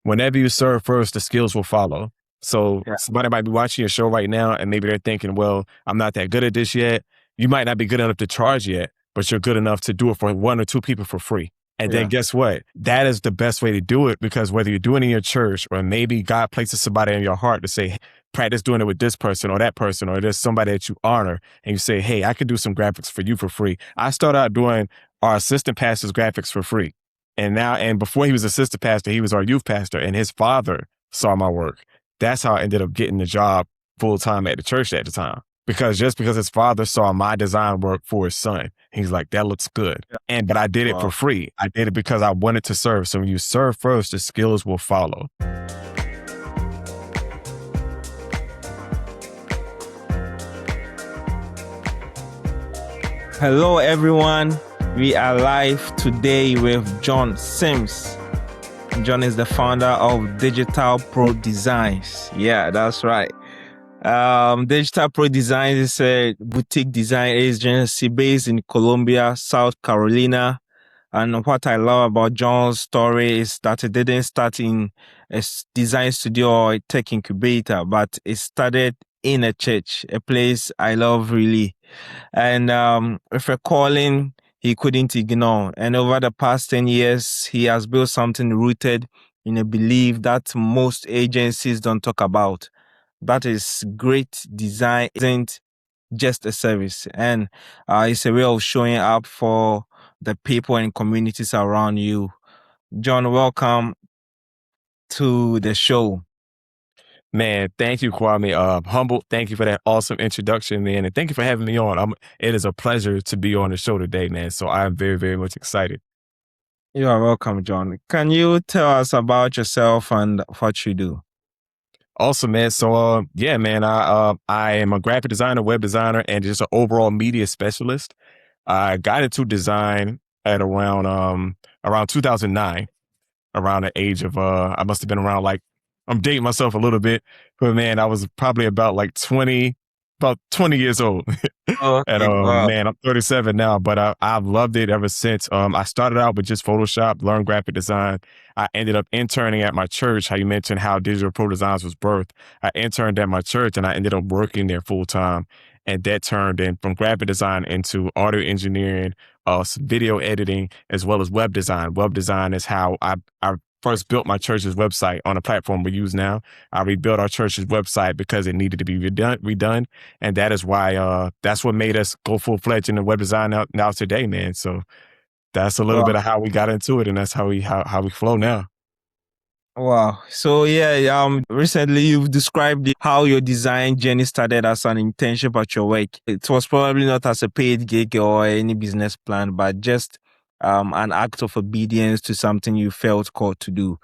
whenever you serve first, the skills will follow. So Yeah. somebody might be watching your show right now and maybe they're thinking, well, I'm not that good at this yet. You might not be good enough to charge yet, but you're good enough to do it for one or two people for free. And then guess what? That is the best way to do it, because whether you're doing it in your church or maybe God places somebody in your heart to say, practice doing it with this person or that person, or there's somebody that you honor and you say, hey, I could do some graphics for you for free. I started out doing our assistant pastor's graphics for free. And before he was assistant pastor, he was our youth pastor, and his father saw my work. That's how I ended up getting the job full time at the church at the time. Because his father saw my design work for his son, he's like, that looks good. But I did it for free. I did it because I wanted to serve. So when you serve first, the skills will follow. Hello, everyone. We are live today with John Sims. John is the founder of Digital Pro Designs. Yeah, that's right. Digital Pro Designs is a boutique design agency based in Columbia, South Carolina. And what I love about John's story is that it didn't start in a design studio or a tech incubator, but it started in a church, a place I love really. And with a calling he couldn't ignore. And over the past 10 years, he has built something rooted in a belief that most agencies don't talk about. That is, great design isn't just a service, and it's a way of showing up for the people and communities around you. John, welcome to the show. Man, thank you, Kwame. Humble, thank you for that awesome introduction, man. And thank you for having me on. It is a pleasure to be on the show today, man. So I'm very, very much excited. You are welcome, John. Can you tell us about yourself and what you do? Awesome, man. So, yeah, man, I am a graphic designer, web designer, and just an overall media specialist. I got into design at around 2009, around the age of, I must have been around I'm dating myself a little bit, but man, I was probably about 20 years old. Okay, And wow. man, I'm 37 now, but I've loved it ever since. I started out with just Photoshop, learned graphic design. I ended up interning at my church. How you mentioned how Digital Pro Designs was birthed. I interned at my church and I ended up working there full time. And that turned in from graphic design into audio engineering, some video editing, as well as web design. Web design is how I first built my church's website on a platform we use now. I rebuilt our church's website because it needed to be redone. And that is why, that's what made us go full-fledged in the web design now today, man. So that's a little bit of how we got into it, and that's how we flow now. Wow. So yeah, recently you've described how your design journey started as an internship at your work. It was probably not as a paid gig or any business plan, but just an act of obedience to something you felt called to do.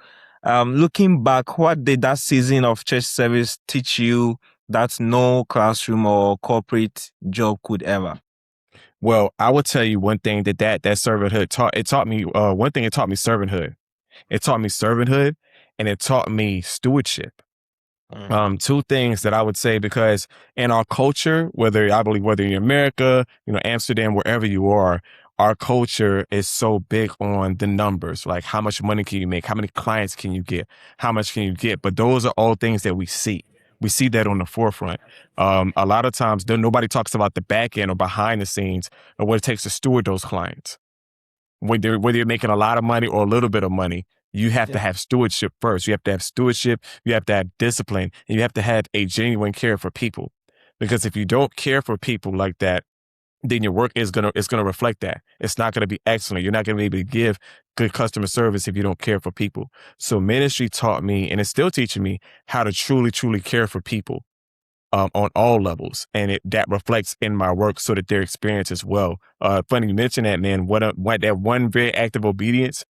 Looking back, what did that season of church service teach you that no classroom or corporate job could ever? Well, I would tell you one thing that servanthood taught me. One thing, it taught me servanthood. It taught me servanthood, and it taught me stewardship. Two things that I would say, because in our culture, whether you're in America, Amsterdam, wherever you are, our culture is so big on the numbers, like how much money can you make? How many clients can you get? How much can you get? But those are all things that we see. We see that on the forefront. A lot of times, nobody talks about the back end or behind the scenes of what it takes to steward those clients. Whether you're making a lot of money or a little bit of money, you have to have stewardship first. You have to have stewardship, you have to have discipline, and you have to have a genuine care for people. Because if you don't care for people like that, then your work is gonna reflect that. It's not gonna be excellent. You're not gonna be able to give good customer service if you don't care for people. So ministry taught me, and it's still teaching me, how to truly, truly care for people on all levels, and that reflects in my work, so that their experience as well. Funny you mention that, man. What that one very active obedience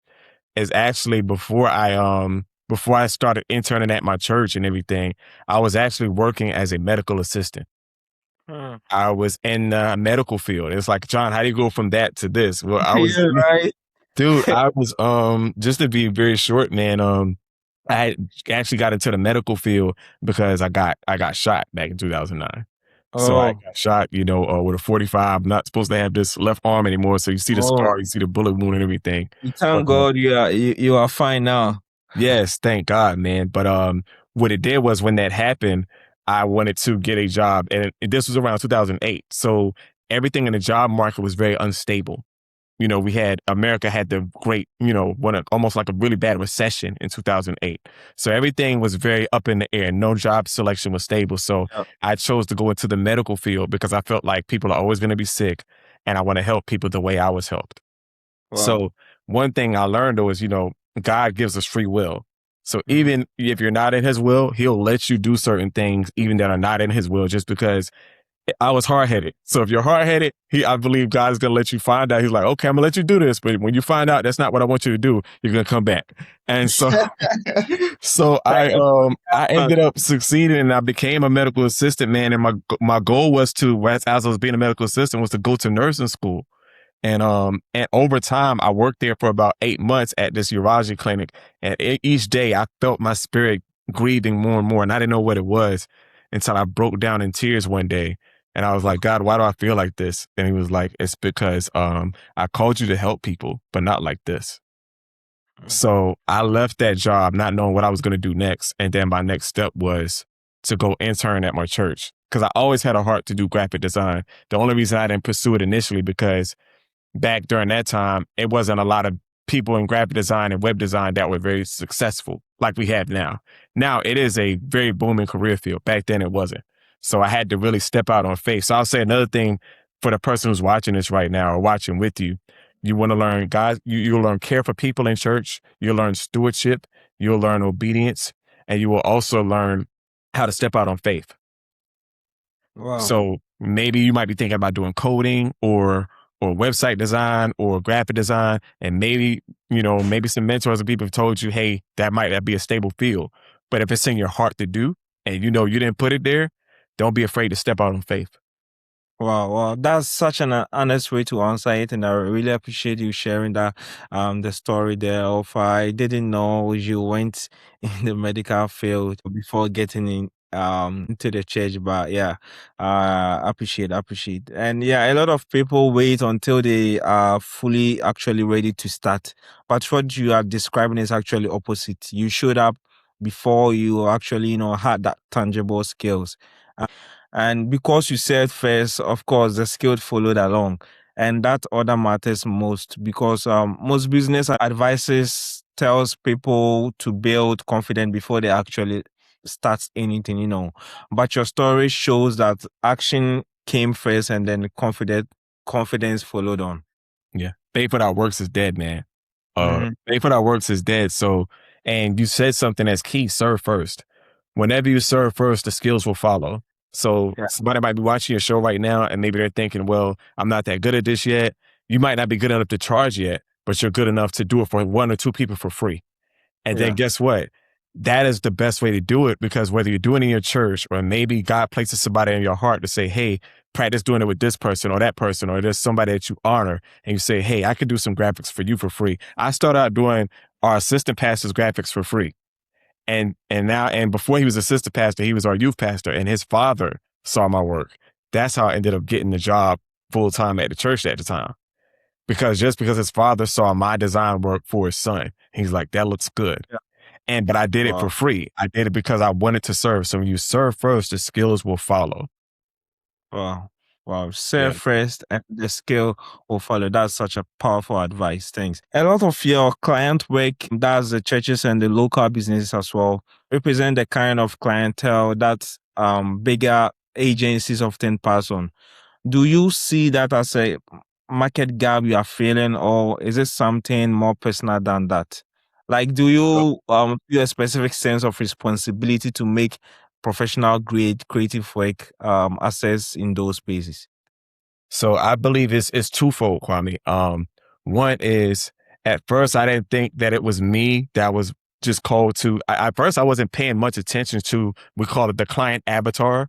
is actually before I started interning at my church and everything. I was actually working as a medical assistant. I was in the medical field. It's like, John, how do you go from that to this? Well, I was, right. dude, I was, just to be very short, man, I actually got into the medical field because I got shot back in 2009. So I got shot, with a 45. I'm not supposed to have this left arm anymore. So you see the scar, you see the bullet wound and everything. Thank God you are fine now. Yes, thank God, man. But what it did was when that happened, I wanted to get a job, and this was around 2008. So everything in the job market was very unstable. We had America had the great, almost like a really bad recession in 2008. So everything was very up in the air. No job selection was stable. So Yeah. I chose to go into the medical field because I felt like people are always going to be sick, and I want to help people the way I was helped. Wow. So one thing I learned though is, God gives us free will. So Mhm. even if you're not in his will, he'll let you do certain things even that are not in his will just because I was hard headed. So if you're hard headed, I believe God's gonna let you find out. He's like, okay, I'm gonna let you do this, but when you find out that's not what I want you to do, you're gonna come back. And so, so I ended up succeeding, and I became a medical assistant, man. And my goal was to, as I was being a medical assistant, was to go to nursing school. And over time, I worked there for about 8 months at this urology clinic. And each day, I felt my spirit grieving more and more, and I didn't know what it was until I broke down in tears one day. And I was like, God, why do I feel like this? And he was like, it's because I called you to help people, but not like this. Mm. So I left that job not knowing what I was going to do next. And then my next step was to go intern at my church because I always had a heart to do graphic design. The only reason I didn't pursue it initially because back during that time, it wasn't a lot of people in graphic design and web design that were very successful like we have now. Now it is a very booming career field. Back then it wasn't. So I had to really step out on faith. So I'll say another thing for the person who's watching this right now or watching with you. You want to learn God, you'll learn care for people in church, you'll learn stewardship, you'll learn obedience, and you will also learn how to step out on faith. Wow. So maybe you might be thinking about doing coding or website design or graphic design, and maybe some mentors and people have told you, hey, that might not be a stable field. But if it's in your heart to do, and you didn't put it there, don't be afraid to step out on faith. Wow, wow, that's such an honest way to answer it, and I really appreciate you sharing that the story there of I didn't know you went in the medical field before getting in into the church, but yeah, appreciate. And yeah, a lot of people wait until they are fully actually ready to start. But what you are describing is actually opposite. You showed up before you actually, had that tangible skills. And because you said first, of course, the skilled followed along. And that other matters most because most business advices tells people to build confidence before they actually start anything. But your story shows that action came first and then confidence followed on. Yeah. Faith without works is dead, man. Mhm. Faith without works is dead. So, and you said something that's key, serve first. Whenever you serve first, the skills will follow. So Yeah. somebody might be watching your show right now and maybe they're thinking, well, I'm not that good at this yet. You might not be good enough to charge yet, but you're good enough to do it for one or two people for free. And then Yeah. guess what? That is the best way to do it because whether you're doing it in your church or maybe God places somebody in your heart to say, hey, practice doing it with this person or that person, or there's somebody that you honor and you say, hey, I could do some graphics for you for free. I started out doing our assistant pastor's graphics for free. And before he was assistant pastor, he was our youth pastor and his father saw my work. That's how I ended up getting the job full time at the church at the time. Because his father saw my design work for his son, he's like, that looks good. Yeah. But I did it for Wow. free. I did it because I wanted to serve. So when you serve first, the skills will follow. Wow. Wow. Yeah. Serve first and the skill will follow. That's such a powerful advice. Thanks. A lot of your client work, that's the churches and the local businesses as well, represent the kind of clientele that bigger agencies often pass on. Do you see that as a market gap you are feeling, or is it something more personal than that? Like, do you feel a specific sense of responsibility to make professional grade creative work access in those spaces? So I believe it's twofold, Kwame. One is at first I didn't think that it was me that was just called to. At first I wasn't paying much attention to, we call it the client avatar,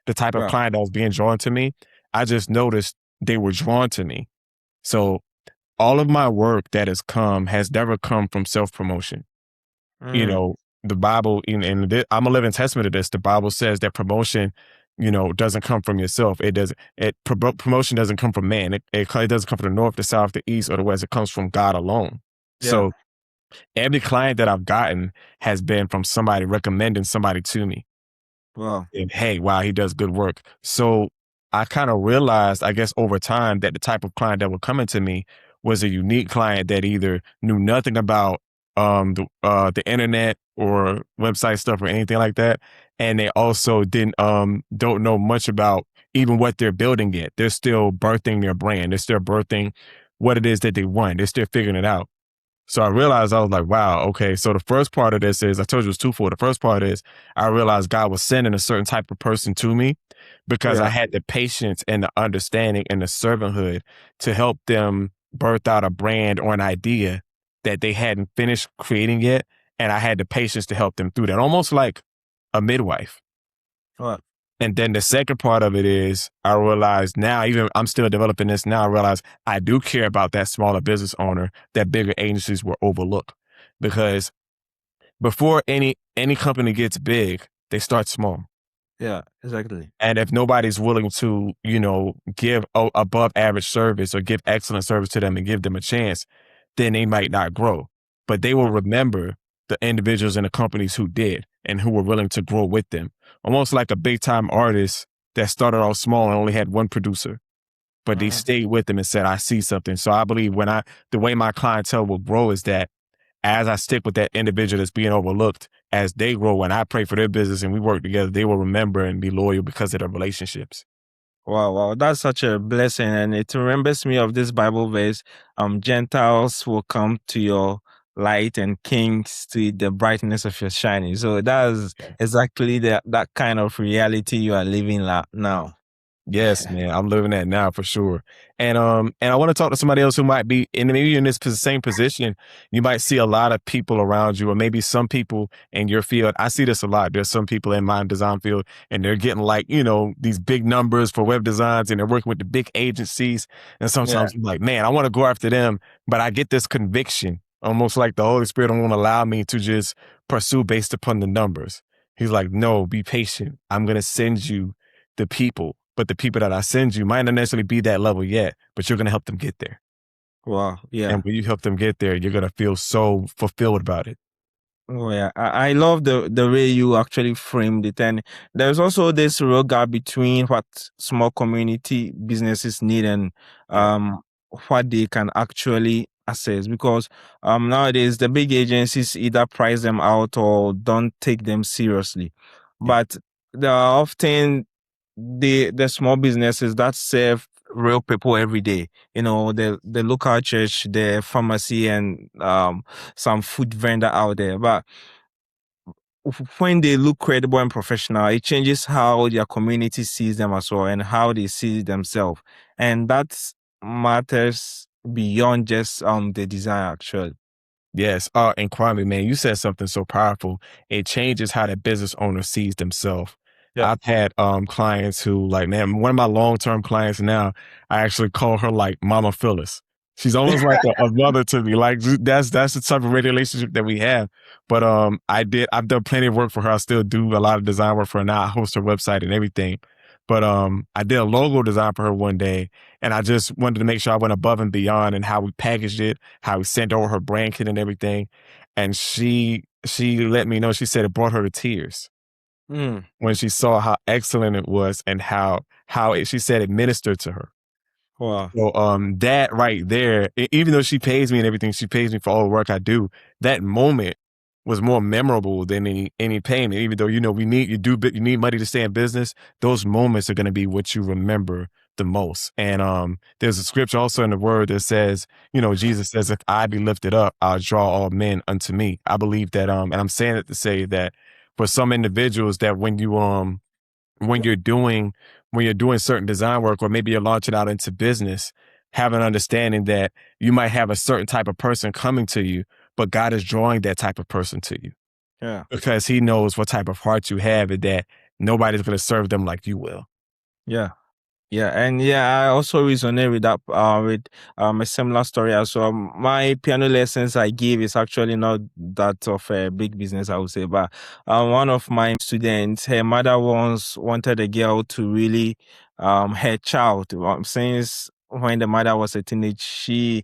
the type of Yeah. client that was being drawn to me. I just noticed they were drawn to me. So all of my work that has never come from self promotion. Mm, The Bible, I'm a living testament of this. The Bible says that promotion, doesn't come from yourself. It doesn't. Promotion doesn't come from man. It doesn't come from the north, the south, the east, or the west. It comes from God alone. yeah. So Every client that I've gotten has been from somebody recommending somebody to me. Wow. And hey, wow, he does good work. So I kind of realized, I guess, over time that the type of client that were coming to me was a unique client that either knew nothing about the internet or website stuff or anything like that, and they also didn't don't know much about even what they're building yet. They're still birthing their brand. They're still birthing what it is that they want. They're still figuring it out. So I realized, I was like, wow, okay. So the first part of this is, I told you it was twofold. The first part is I realized God was sending a certain type of person to me because I Yeah. had the patience and the understanding and the servanthood to help them birth out a brand or an idea that they hadn't finished creating yet. And I had the patience to help them through that, almost like a midwife. Wow. And then the second part of it is I realize now, even I'm still developing this now, I realize I do care about that smaller business owner that bigger agencies will overlook. Because before any company gets big, they start small. Yeah, exactly. And if nobody's willing to, give above average service or give excellent service to them and give them a chance, then they might not grow. But they will remember the individuals and the companies who did and who were willing to grow with them. Almost like a big time artist that started off small and only had one producer, but they Uh-huh. stayed with them and said, I see something. So I believe the way my clientele will grow is that as I stick with that individual that's being overlooked, as they grow and I pray for their business and we work together, they will remember and be loyal because of their relationships. Wow, wow, that's such a blessing, and it remembers me of this Bible verse. Gentiles will come to your light, and kings to the brightness of your shining. So that's exactly that kind of reality you are living now. Yes, man, I'm living that now for sure. And I want to talk to somebody else who might be maybe in this same position. You might see a lot of people around you, or maybe some people in your field. I see this a lot. There's some people in my design field, and they're getting like these big numbers for web designs, and they're working with the big agencies. And Yeah. sometimes I'm like, man, I want to go after them, but I get this conviction, almost like the Holy Spirit don't want to allow me to just pursue based upon the numbers. He's like, no, be patient. I'm gonna send you the people, but the people that I send you might not necessarily be that level yet, but you're going to help them get there. Wow. Yeah. And when you help them get there, you're going to feel so fulfilled about it. Oh yeah, I love the way you actually framed it, and there's also this real gap between what small community businesses need and Yeah. um what they can actually access, because nowadays the big agencies either price them out or don't take them seriously, Yeah. but there are often the small businesses that serve real people every day, the local church, the pharmacy, and some food vendor out there. But when they look credible and professional, it changes how their community sees them as well and how they see themselves. And that matters beyond just the design actually. Yes. And Kwame, man, you said something so powerful. It changes how that business owner sees themselves. Yeah. I've had clients who, like, man, one of my long-term clients now, I actually call her like Mama Phyllis. She's almost like a mother to me. Like that's the type of relationship that we have. But I've done plenty of work for her. I still do a lot of design work for her now. I host her website and everything. But I did a logo design for her one day, and I just wanted to make sure I went above and beyond in how we packaged it, how we sent over her brand kit and everything. And she let me know, she said it brought her to tears Mm, when she saw how excellent it was and she said it ministered to her. wow. So that right there, even though she pays me and everything, she pays me for all the work I do. That moment was more memorable than any payment. Even though you need money to stay in business, those moments are going to be what you remember the most. And there's a scripture also in the Word that says, Jesus says, "If I be lifted up, I'll draw all men unto me." I believe that, and I'm saying it to say that for some individuals that when you're doing certain design work, or maybe you're launching out into business, have an understanding that you might have a certain type of person coming to you, but God is drawing that type of person to you Yeah. because he knows what type of heart you have and that nobody's going to serve them like you will. Yeah. Yeah, and yeah, I also resonate with that with a similar story as well. My piano lessons I give is actually not that of a big business, I would say, but one of my students, her mother once wanted a girl to really her child since when the mother was a teenage, she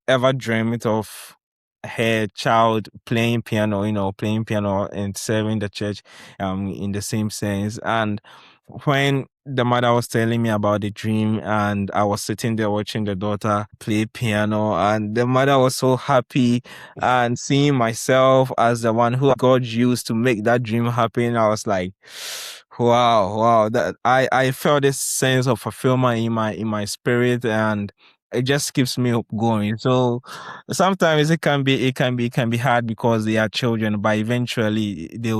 ever dreamt of her child playing piano, playing piano and serving the church in the same sense. And when the mother was telling me about the dream, and I was sitting there watching the daughter play piano, and the mother was so happy, and seeing myself as the one who God used to make that dream happen, I was like, wow, that I felt this sense of fulfillment in my spirit, and it just keeps me up going. So sometimes it can be hard because they are children, but eventually they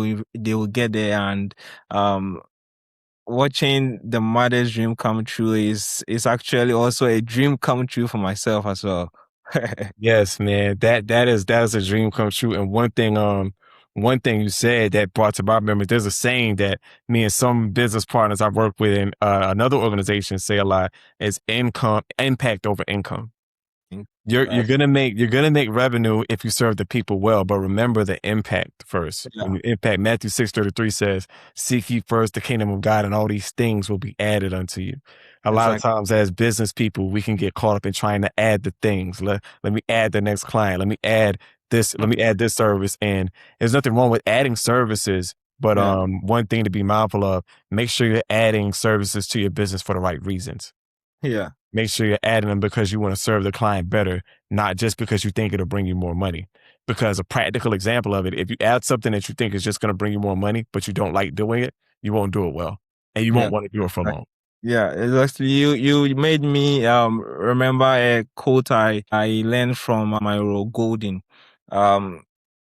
will get there. And um watching the mother's dream come true is actually also a dream come true for myself as well. Yes, man. That is a dream come true. And one thing you said that brought to my memory, there's a saying that me and some business partners I work with in another organization say a lot, is impact over income. You're Right. you're gonna make revenue if you serve the people well, but remember the impact first. Yeah, When you impact, Matthew 6:33 says, "Seek ye first the kingdom of God, and all these things will be added unto you." A lot of exactly. times, as business people, we can get caught up in trying to add the things. Let me add the next client. Let me add this. Let me add this service. And there's nothing wrong with adding services, but Yeah, one thing to be mindful of: make sure you're adding services to your business for the right reasons. yeah, Make sure you're adding them because you want to serve the client better, not just because you think it'll bring you more money. Because a practical example of it, if you add something that you think is just going to bring you more money, but you don't like doing it, you won't do it well, and you yeah. won't want to do it for long. Yeah, exactly. You made me remember a quote I learned from my role Golden. Um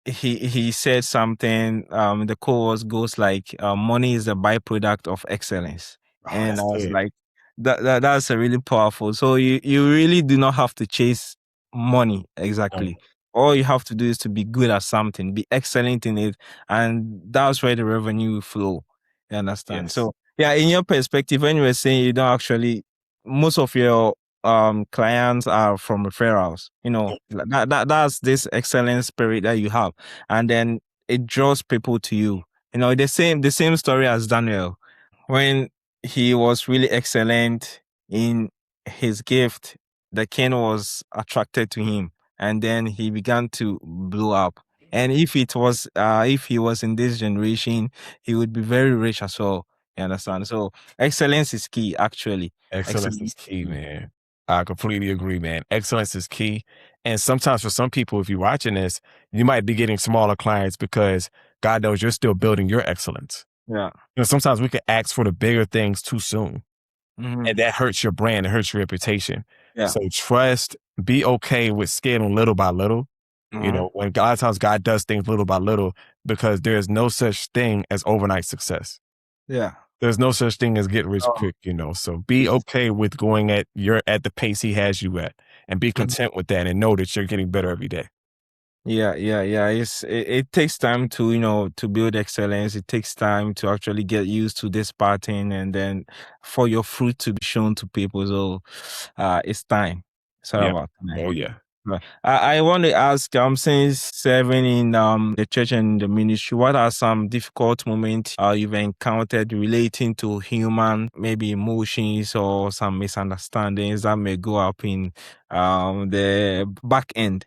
he said something, the quote goes like, money is the byproduct of excellence. Oh, And I that's was good. like, that's a really powerful. So you really do not have to chase money Um, exactly. All you have to do is to be good at something, be excellent in it, and that's where the revenue will flow. You understand? yes. So yeah, in your perspective, when you were saying you don't actually, most of your clients are from referrals, that's this excellent spirit that you have, and then it draws people to you. The same story as Daniel, when he was really excellent in his gift, the king was attracted to him, and then he began to blow up. And if he was in this generation, he would be very rich as well. You understand? So excellence is key, actually. Excellence Excellence is is key, key. man. I completely agree, man. Excellence is key. And sometimes for some people, if you're watching this, you might be getting smaller clients because God knows you're still building your excellence. Yeah. Sometimes we can ask for the bigger things too soon, Hmm. and that hurts your brand, it hurts your reputation. Yeah. So trust, be okay with scaling little by little. Hmm. When a lot of times God does things little by little, because there's no such thing as overnight success. Yeah. There's no such thing as get rich Oh, quick. So be yes. okay with going at the pace he has you at, and be Mhm. content with that, and know that you're getting better every day. Yeah. It takes time to build excellence. It takes time to actually get used to this pattern, and then for your fruit to be shown to people. So, it's time. It's all Yeah. about time. Oh yeah. Right. I want to ask, since serving in the church and the ministry, what are some difficult moments you've encountered relating to human, maybe emotions or some misunderstandings that may go up in the back end?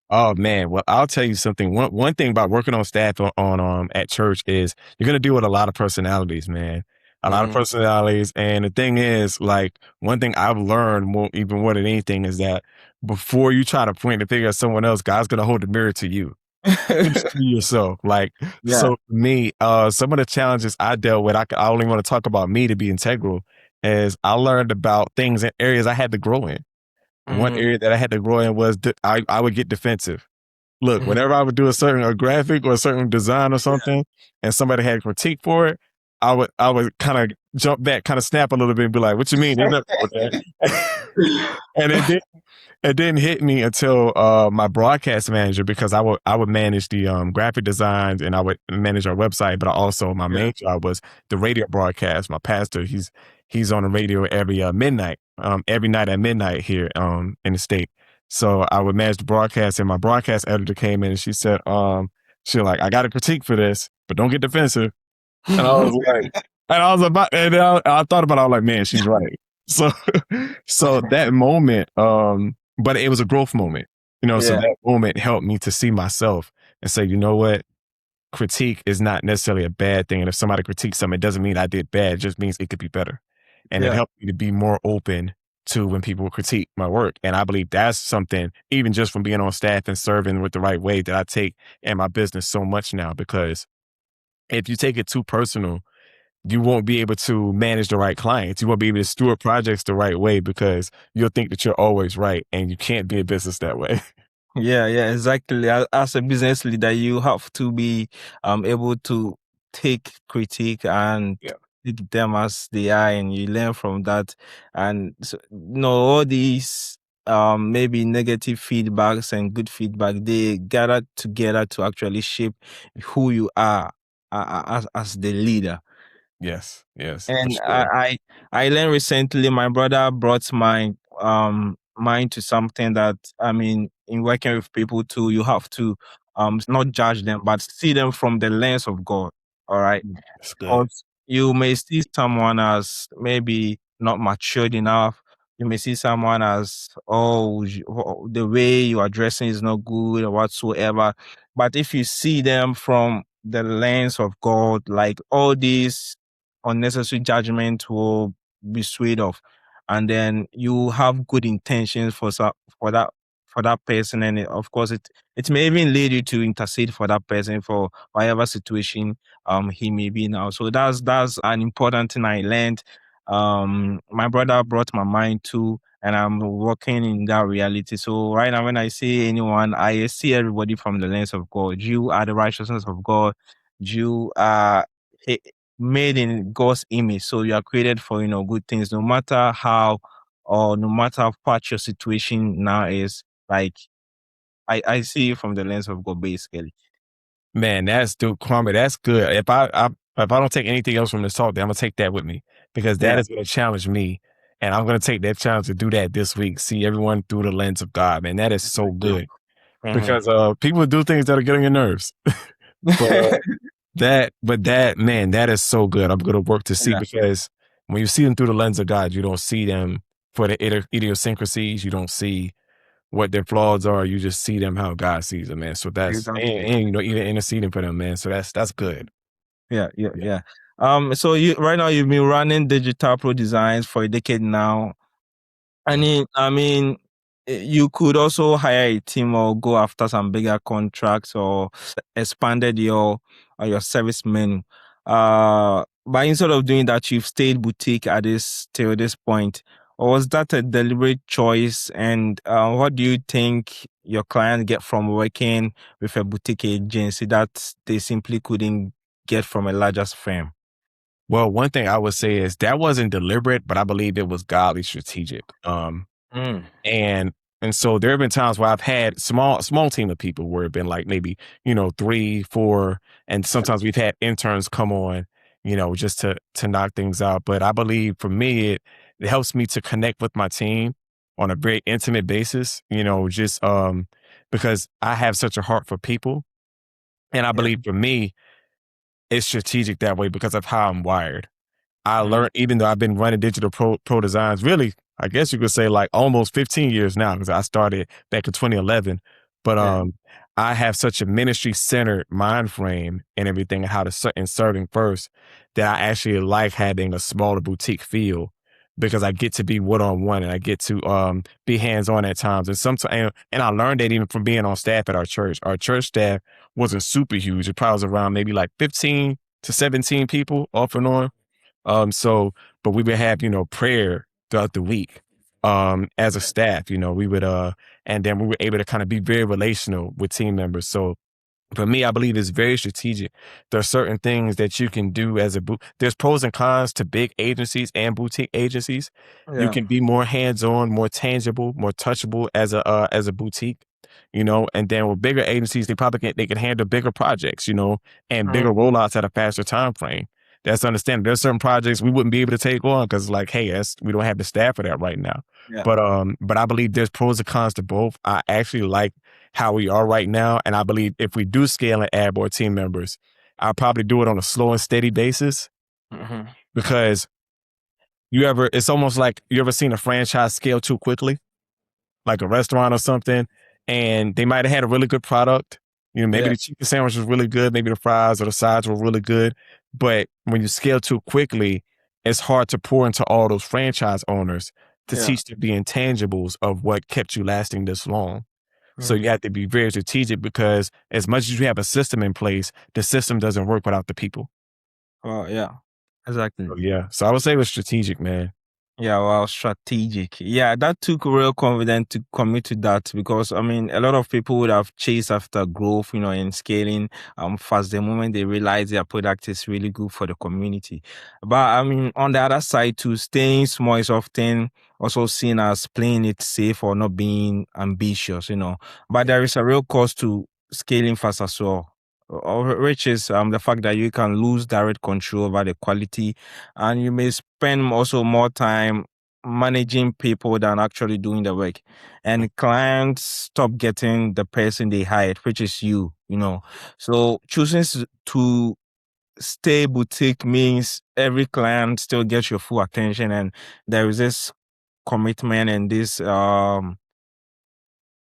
Oh man, well I'll tell you something. One thing about working on staff on at church is you're gonna deal with a lot of personalities, man. A lot of Mm. personalities, and the thing is, like one thing I've learned more than anything is that before you try to point the finger at someone else, God's gonna hold the mirror to you. To yourself. Like, Yeah. so for me, some of the challenges I dealt with, I only want to talk about me to be integral, is I learned about things in areas I had to grow in. One Hmm. area that I had to grow in was I would get defensive. Look, Hmm. whenever I would do a graphic or a certain design or something, and somebody had critique for it, I would kind of jump back, kind of snap a little bit, and be like, "What you mean? There's nothing wrong with that." And it didn't hit me until my broadcast manager, because I would manage the graphic designs, and I would manage our website, but also my Yeah. main job was the radio broadcast. My pastor, he's on the radio every midnight, every night at midnight here in the state. So I would manage the broadcast, and my broadcast editor came in and she said, she was like, "I got a critique for this, but don't get defensive." And I was like, and I was about, and I thought about it, I was like, man, she's right. So, so that moment, but it was a growth moment. So Yeah. that moment helped me to see myself and say, you know what? Critique is not necessarily a bad thing. And if somebody critiques something, it doesn't mean I did bad. It just means it could be better. And it Yeah. helped me to be more open to when people critique my work. And I believe that's something, even just from being on staff and serving with the right way, that I take in my business so much now. Because if you take it too personal, you won't be able to manage the right clients. You won't be able to steward projects the right way because you'll think that you're always right, and you can't be in business that way. Yeah, yeah, exactly. As a business leader, you have to be able to take critique and Yeah. take them as they are, and you learn from that. And so, all these maybe negative feedbacks and good feedback, they gather together to actually shape who you are as the leader. Yes, for And sure. I learned recently, my brother brought my mind to something that, I mean, in working with people too, you have to not judge them, but see them from the lens of God. All right. That's good. Because you may see someone as maybe not matured enough. You may see someone as, oh, the way you are dressing is not good or whatsoever. But if you see them from the lens of God, like all these unnecessary judgment will be swayed off. And then you have good intentions for that for that person. And of course it may even lead you to intercede for that person for whatever situation he may be now. So that's an important thing I learned. My brother brought my mind to, and I'm working in that reality. So right now when I see anyone, I see everybody from the lens of God. You are the righteousness of God. You are eh, made in God's image. So you are created for good things, no matter how or no matter what your situation now is. Like I see you from the lens of God basically. Man, that's dude, Kwame. That's good. If I don't take anything else from this talk, then I'm gonna take that with me because that Yeah. is gonna challenge me, and I'm gonna take that challenge to do that this week. See everyone through the lens of God, man. That is so good Mhm. because people do things that are getting your nerves, but that man, that is so good. I'm gonna work to see Yeah. because when you see them through the lens of God, you don't see them for the idiosyncrasies. You don't see what their flaws are. You just see them how God sees them, man. So that's Exactly. and even interceding for them, man. So that's good. Yeah, yeah, Yeah. yeah. So you right now you've been running digital pro designs for a decade now. Yes. You could also hire a team or go after some bigger contracts or expanded your service menu. But instead of doing that, you've stayed boutique at this till this point. Or was that a deliberate choice? And what do you think your clients get from working with a boutique agency that they simply couldn't get from a larger firm? Well, one thing I would say is that wasn't deliberate, but I believe it was godly strategic. Mm, And and so there have been times where I've had small team of people where it's been like maybe, 3, 4, and sometimes we've had interns come on, just to knock things out. But I believe for me it helps me to connect with my team on a very intimate basis, just because I have such a heart for people. And I yeah. believe for me, it's strategic that way because of how I'm wired. I Mhm. learned, even though I've been running digital pro designs, really, I guess you could say like almost 15 years now, because I started back in 2011. But Yeah. I have such a ministry centered mind frame and everything, and how to and serving first, that I actually like having a smaller boutique feel because I get to be one on one and I get to be hands on at times. And sometimes, and I learned that even from being on staff at our church. Our church staff wasn't super huge. It probably was around maybe like 15 to 17 people off and on. But we would have, prayer throughout the week, as a staff, we would, and then we were able to kind of be very relational with team members. So for me, I believe it's very strategic. There are certain things that you can do as a there's pros and cons to big agencies and boutique agencies. You Yeah. can be more hands-on, more tangible, more touchable as a boutique, and then with bigger agencies, they can handle bigger projects, and Mhm. bigger rollouts at a faster time frame. That's understandable. There's certain projects we wouldn't be able to take on because like, hey, we don't have the staff for that right now. Yeah. But I believe there's pros and cons to both. I actually like how we are right now. And I believe if we do scale and add more team members, I'll probably do it on a slow and steady basis Mhm. because it's almost like you ever seen a franchise scale too quickly, like a restaurant or something. and they might have had a really good product. You know, maybe Yeah. the chicken sandwich was really good, maybe the fries or the sides were really good. But when you scale too quickly, it's hard to pour into all those franchise owners to Yeah. teach them the intangibles of what kept you lasting this long. So Mm. you have to be very strategic because as much as you have a system in place, the system doesn't work without the people. Well, yeah. Exactly. So yeah. So I would say it was strategic, man. Yeah, well, strategic. Yeah, that took real confidence to commit to that because I mean, a lot of people would have chased after growth, and scaling fast the moment they realize their product is really good for the community. But I mean, on the other side, too, staying small is often also seen as playing it safe or not being ambitious. But there is a real cost to scaling fast as well. Which is the fact that you can lose direct control over the quality and you may spend also more time managing people than actually doing the work. And clients stop getting the person they hired, which is you. So choosing to stay boutique means every client still gets your full attention and there is this commitment and this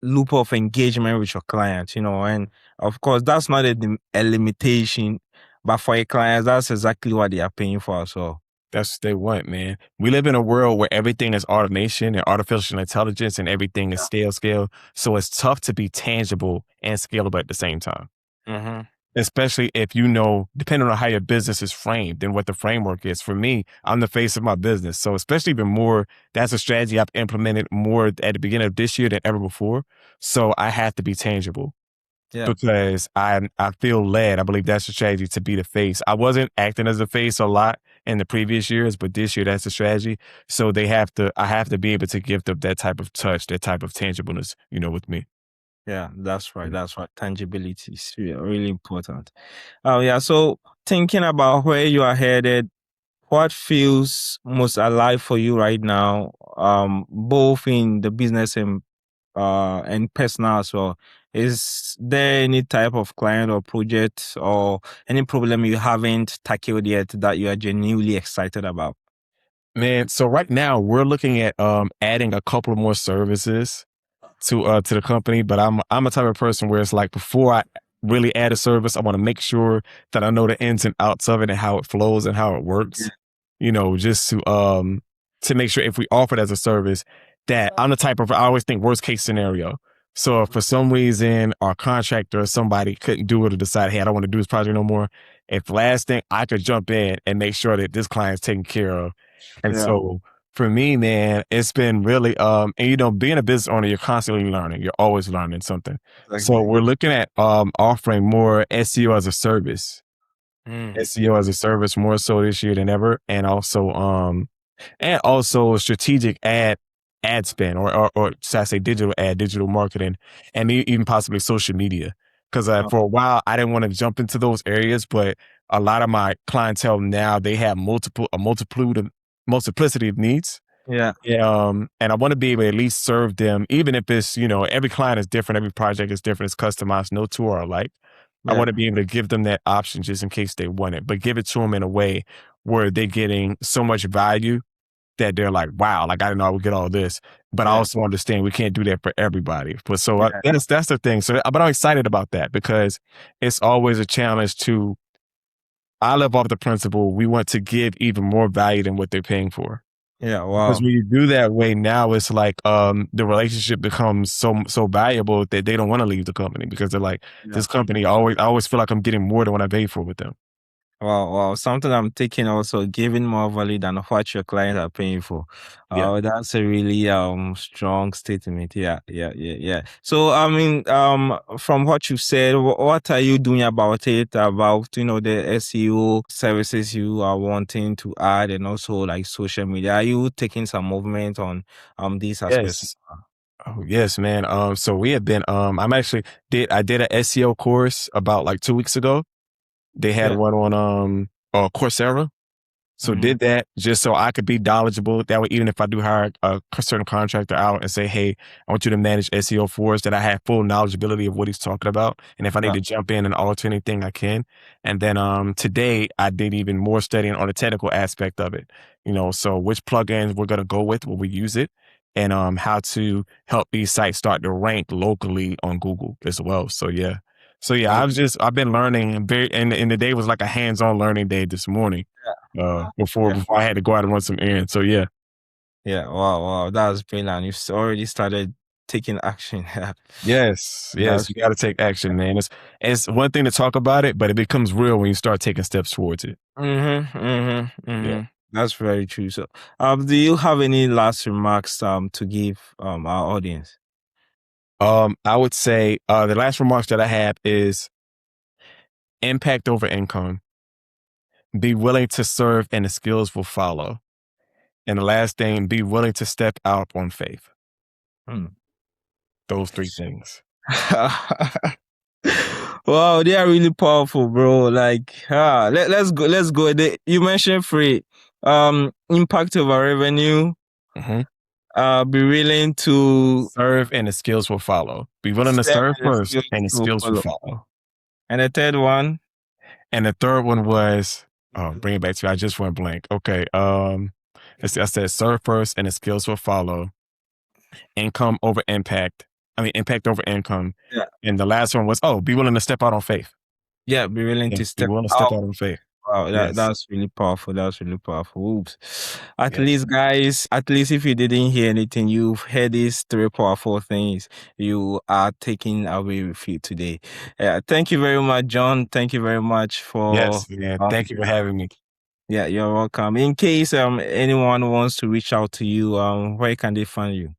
loop of engagement with your client. And of course that's not a limitation, but for a client, that's exactly what they are paying for as well. That's what they want, man. We live in a world where everything is automation and artificial intelligence and everything is scale. So it's tough to be tangible and scalable at the same time. Mm-hmm. Especially if you know, depending on how your business is framed and what the framework is. For me, I'm the face of my business. So especially even more, that's a strategy I've implemented more at the beginning of this year than ever before. So I have to be tangible Yeah. because I feel led. I believe that's the strategy to be the face. I wasn't acting as a face a lot in the previous years, but this year that's the strategy. So I have to be able to give them that type of touch, that type of tangibleness, with me. Yeah, that's right. Yeah. That's right. Tangibility is really important. Oh, yeah. So thinking about where you are headed, what feels most alive for you right now, both in the business and personal as well? Is there any type of client or project or any problem you haven't tackled yet that you are genuinely excited about? Man, so right now we're looking at adding a couple of more services to the company, but I'm a type of person where it's like before I really add a service, I want to make sure that I know the ins and outs of it and how it flows and how it works. Just to make sure if we offer it as a service, that I'm the type of I always think worst case scenario. So if for some reason our contractor or somebody couldn't do it or decide, hey, I don't want to do this project no more. If last thing I could jump in and make sure that this client's taken care of. And Yeah, so for me, man, it's been really and being a business owner, you're constantly learning. You're always learning something. So exactly. we're looking at offering more SEO as a service. Mm. SEO as a service more so this year than ever. And also strategic ad spend or should I say digital marketing and even possibly social media. Because Oh, for a while I didn't want to jump into those areas, but a lot of my clientele now they have multiplicity of needs. yeah, Yeah, and I want to be able to at least serve them, even if it's, every client is different, every project is different, it's customized, no two are alike. I yeah, want to be able to give them that option just in case they want it, but give it to them in a way where they're getting so much value that they're like, wow, like I didn't know I would get all this. But I yeah, also understand we can't do that for everybody. But so yeah, that's the thing. So, but I'm excited about that because it's always a challenge I live off the principle we want to give even more value than what they're paying for. yeah. Because Wow. when you do that way now, it's like the relationship becomes so valuable that they don't want to leave the company because they're like, Yeah. this company I always feel like I'm getting more than what I paid for with them. Wow, wow. Something I'm taking also giving more value than what your clients are paying for. Yeah. Oh, that's a really strong statement. Yeah, yeah, yeah, yeah. So I mean, from what you said, what are you doing about it? About the SEO services you are wanting to add and also like social media. Are you taking some movement on these aspects? Yes. Oh yes, man. So we have been I did a SEO course about like 2 weeks ago. They had Yeah. one on Coursera. So Mm-hmm. did that just so I could be knowledgeable. That way, even if I do hire a certain contractor out and say, hey, I want you to manage SEO for us, that I have full knowledgeability of what he's talking about. And if I need Yeah. to jump in and alter anything, I can. And then today I did even more studying on the technical aspect of it. So which plugins we're gonna go with when we use it. and how to help these sites start to rank locally on Google as well. So yeah. So yeah, Oh, I've been learning and the day was like a hands-on learning day this morning. Before yeah. I had to go out and run some errands. So yeah. Yeah. Wow. Wow. That's brilliant. You've already started taking action. Yes, yes, That's you got to take action, man. It's one thing to talk about it, but it becomes real when you start taking steps towards it. Yeah. That's very true. So, do you have any last remarks to give our audience? I would say the last remarks that I have is impact over income. Be willing to serve, and the skills will follow. And the last thing, be willing to step out on faith. Hmm. Those three things. Wow, they are really powerful, bro. Like, let's go. Let's go. You mentioned free, impact over revenue. Mhm. Be willing to Serve, and the skills will follow. Be willing to serve serve and the first, skills and the will skills will follow. follow. And the third one, And the third one was, bring it back to you. I just went blank. Okay. I said serve first, and the skills will follow. Income over impact. I mean, impact over income. yeah, And the last one was, be willing to step out on faith. yeah, be willing Yeah, to be step willing to step out. out on faith. Wow, Yes. that's really powerful. That's really powerful. Oops. At Yes. least, guys, at least if you didn't hear anything, you've heard these three powerful things you are taking away with you today. Thank you very much, John. Thank you very much for. Yes, man. Thank you for having me. Yeah, you're welcome. In case anyone wants to reach out to you, where can they find you?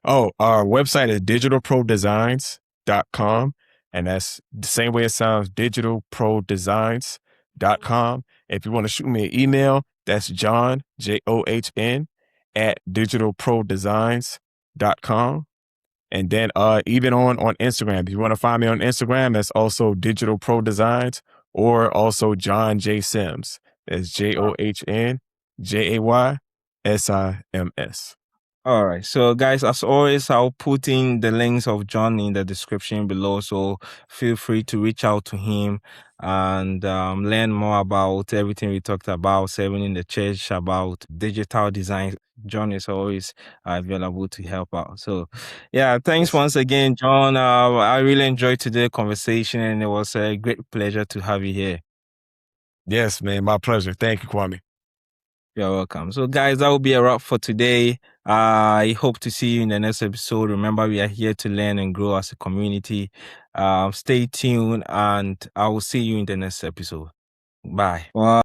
Oh, our website is digitalprodesigns.com. And that's the same way it sounds, digitalprodesigns.com. If you want to shoot me an email, that's John, JOHN, at digitalprodesigns.com. And then even on Instagram, if you want to find me on Instagram, that's also Digital Pro Designs, or also John J. Sims. That's JOHNJAYSIMS. All right. So, guys, as always, I'll put in the links of John in the description below. So, feel free to reach out to him and learn more about everything we talked about, serving in the church, about digital design. John is always available to help out. So, yeah, thanks Yes. once again, John. I really enjoyed today's conversation, and it was a great pleasure to have you here. Yes, man. My pleasure. Thank you, Kwame. You're welcome. So, guys, that will be a wrap for today. I hope to see you in the next episode. Remember, we are here to learn and grow as a community. Stay tuned, and I will see you in the next episode. Bye. Wow.